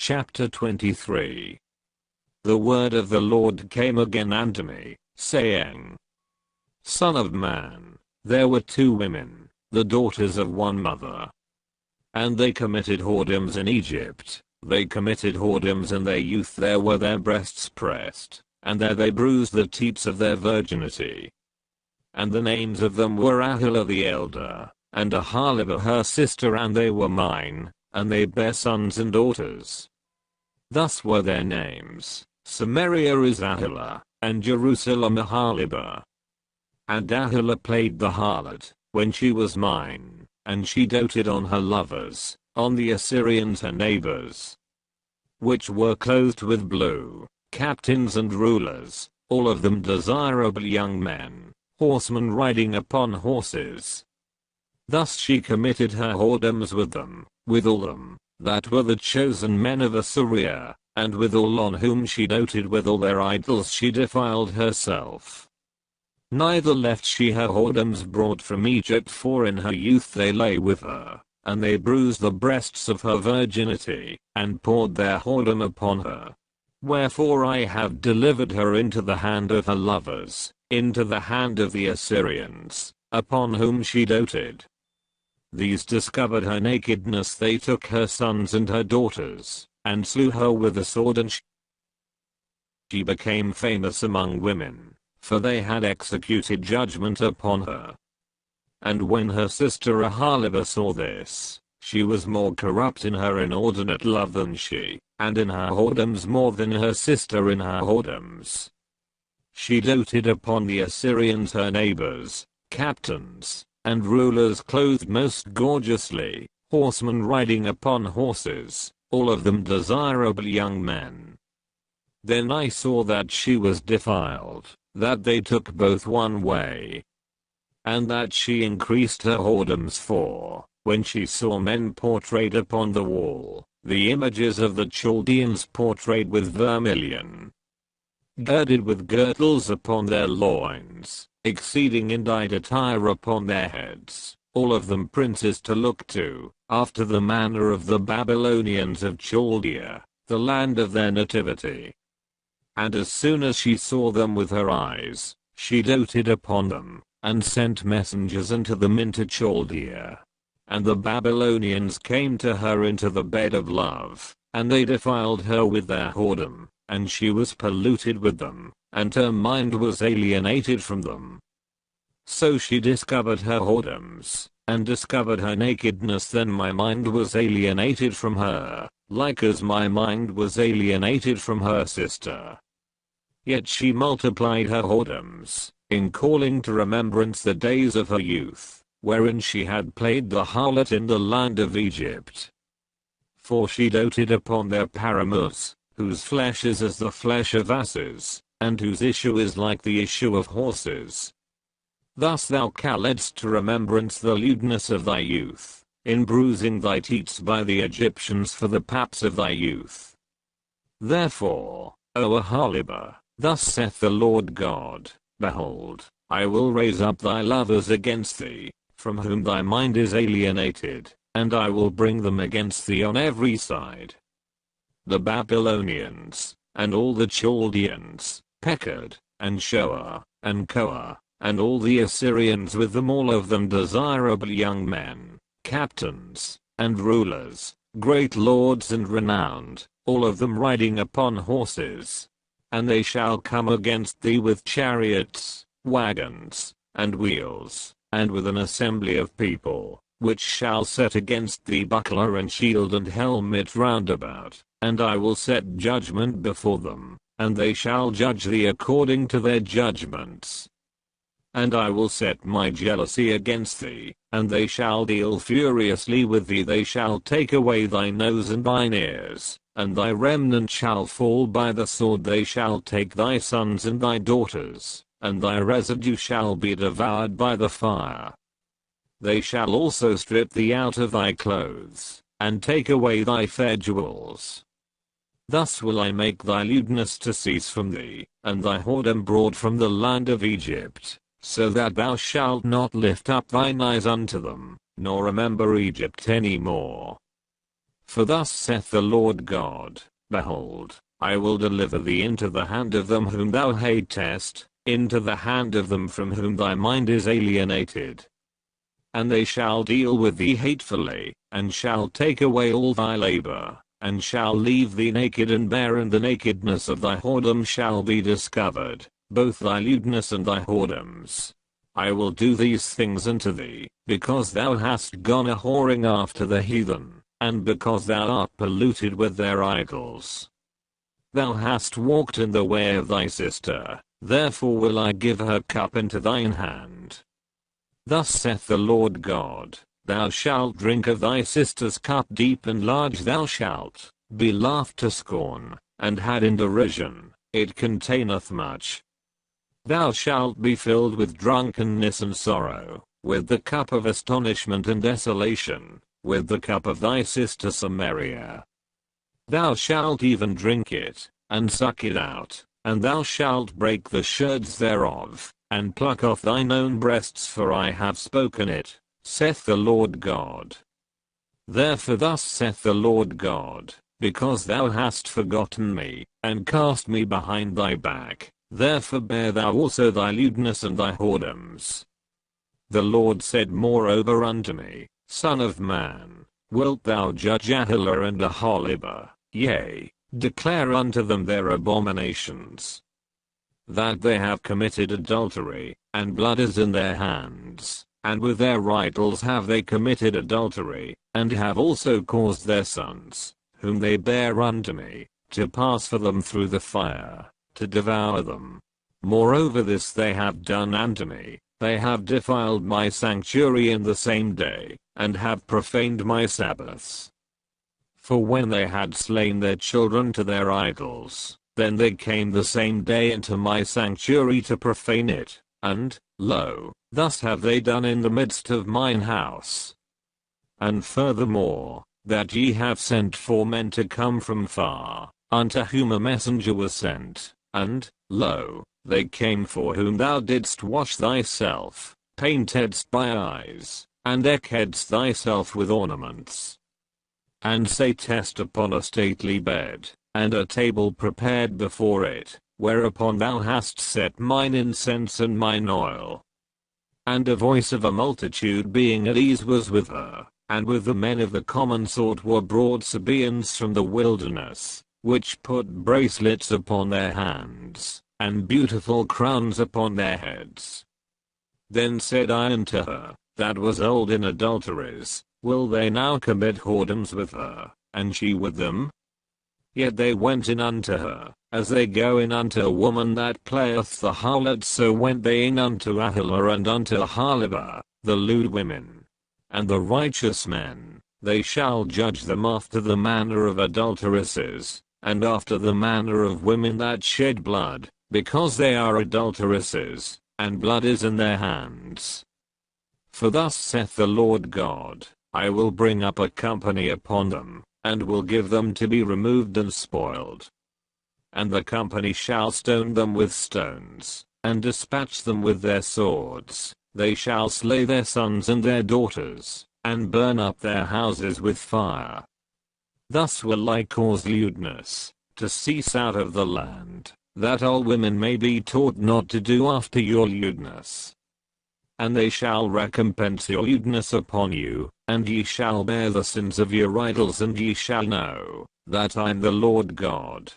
Chapter 23. The word of the Lord came again unto me, saying, Son of man, there were two women, the daughters of one mother. And they committed whoredoms in Egypt. They committed whoredoms in their youth, there were their breasts pressed, and there they bruised the teats of their virginity. And the names of them were Ahijah the elder, and Aholibah her sister, and they were mine, and they bare sons and daughters. Thus were their names: Samaria is Ahijah, and Jerusalem Aholibah. And Ahijah played the harlot, when she was mine, and she doted on her lovers, on the Assyrians her neighbors, which were clothed with blue, captains and rulers, all of them desirable young men, horsemen riding upon horses. Thus she committed her whoredoms with them, with all them that were the chosen men of Assyria, and with all on whom she doted, with all their idols she defiled herself. Neither left she her whoredoms brought from Egypt, for in her youth they lay with her, and they bruised the breasts of her virginity, and poured their whoredom upon her. Wherefore I have delivered her into the hand of her lovers, into the hand of the Assyrians, upon whom she doted. These discovered her nakedness, they took her sons and her daughters, and slew her with the sword, and she became famous among women, for they had executed judgment upon her. And when her sister Aholibah saw this, she was more corrupt in her inordinate love than she, and in her whoredoms more than her sister in her whoredoms. She doted upon the Assyrians her neighbors, captains, and rulers clothed most gorgeously, horsemen riding upon horses, all of them desirable young men. Then I saw that she was defiled, that they took both one way, and that she increased her whoredoms, for, when she saw men portrayed upon the wall, the images of the Chaldeans portrayed with vermilion, girded with girdles upon their loins, exceeding in dyed attire upon their heads, all of them princes to look to, after the manner of the Babylonians of Chaldea, the land of their nativity. And as soon as she saw them with her eyes, she doted upon them, and sent messengers unto them into Chaldea. And the Babylonians came to her into the bed of love, and they defiled her with their whoredom, and she was polluted with them, and her mind was alienated from them. So she discovered her whoredoms, and discovered her nakedness. Then my mind was alienated from her, like as my mind was alienated from her sister. Yet she multiplied her whoredoms, in calling to remembrance the days of her youth, wherein she had played the harlot in the land of Egypt. For she doted upon their paramours, whose flesh is as the flesh of asses, and whose issue is like the issue of horses. Thus thou calledst to remembrance the lewdness of thy youth, in bruising thy teats by the Egyptians for the paps of thy youth. Therefore, O Aholibah, thus saith the Lord God, Behold, I will raise up thy lovers against thee, from whom thy mind is alienated, and I will bring them against thee on every side. The Babylonians, and all the Chaldeans, Pekod, and Shoah, and Koah, and all the Assyrians with them, all of them desirable young men, captains, and rulers, great lords and renowned, all of them riding upon horses. And they shall come against thee with chariots, wagons, and wheels, and with an assembly of people, which shall set against thee buckler and shield and helmet round about, and I will set judgment before them, and they shall judge thee according to their judgments. And I will set my jealousy against thee, and they shall deal furiously with thee. They shall take away thy nose and thine ears, and thy remnant shall fall by the sword. They shall take thy sons and thy daughters, and thy residue shall be devoured by the fire. They shall also strip thee out of thy clothes, and take away thy fair jewels. Thus will I make thy lewdness to cease from thee, and thy whoredom brought from the land of Egypt, so that thou shalt not lift up thine eyes unto them, nor remember Egypt any more. For thus saith the Lord God, Behold, I will deliver thee into the hand of them whom thou hatest, into the hand of them from whom thy mind is alienated. And they shall deal with thee hatefully, and shall take away all thy labor, and shall leave thee naked and bare, and the nakedness of thy whoredom shall be discovered, both thy lewdness and thy whoredoms. I will do these things unto thee, because thou hast gone a whoring after the heathen, and because thou art polluted with their idols. Thou hast walked in the way of thy sister, therefore will I give her cup into thine hand. Thus saith the Lord God, Thou shalt drink of thy sister's cup deep and large, thou shalt be laughed to scorn, and had in derision, it containeth much. Thou shalt be filled with drunkenness and sorrow, with the cup of astonishment and desolation, with the cup of thy sister Samaria. Thou shalt even drink it, and suck it out, and thou shalt break the sherds thereof, and pluck off thine own breasts, for I have spoken it, saith the Lord God. Therefore thus saith the Lord God, because thou hast forgotten me, and cast me behind thy back, therefore bear thou also thy lewdness and thy whoredoms. The Lord said moreover unto me, Son of man, wilt thou judge Aholah and Aholibah, yea, declare unto them their abominations, that they have committed adultery, and blood is in their hands, and with their idols have they committed adultery, and have also caused their sons, whom they bear unto me, to pass for them through the fire, to devour them. Moreover this they have done unto me, they have defiled my sanctuary in the same day, and have profaned my Sabbaths. For when they had slain their children to their idols, then they came the same day into my sanctuary to profane it, and, lo, thus have they done in the midst of mine house. And furthermore, that ye have sent for men to come from far, unto whom a messenger was sent, and, lo, they came for whom thou didst wash thyself, paintedst thy eyes, and deckedst thyself with ornaments, and satest upon a stately bed, and a table prepared before it, whereupon thou hast set mine incense and mine oil. And a voice of a multitude being at ease was with her, and with the men of the common sort were brought Sabaeans from the wilderness, which put bracelets upon their hands, and beautiful crowns upon their heads. Then said I unto her, that was old in adulteries, will they now commit whoredoms with her, and she with them? Yet they went in unto her, as they go in unto a woman that playeth the harlot, so went they in unto Aholah and unto Aholibah, the lewd women. And the righteous men, they shall judge them after the manner of adulteresses, and after the manner of women that shed blood, because they are adulteresses, and blood is in their hands. For thus saith the Lord God, I will bring up a company upon them, and will give them to be removed and spoiled. And the company shall stone them with stones, and dispatch them with their swords, they shall slay their sons and their daughters, and burn up their houses with fire. Thus will I cause lewdness to cease out of the land, that all women may be taught not to do after your lewdness. And they shall recompense your lewdness upon you, and ye shall bear the sins of your idols, and ye shall know that I am the Lord God.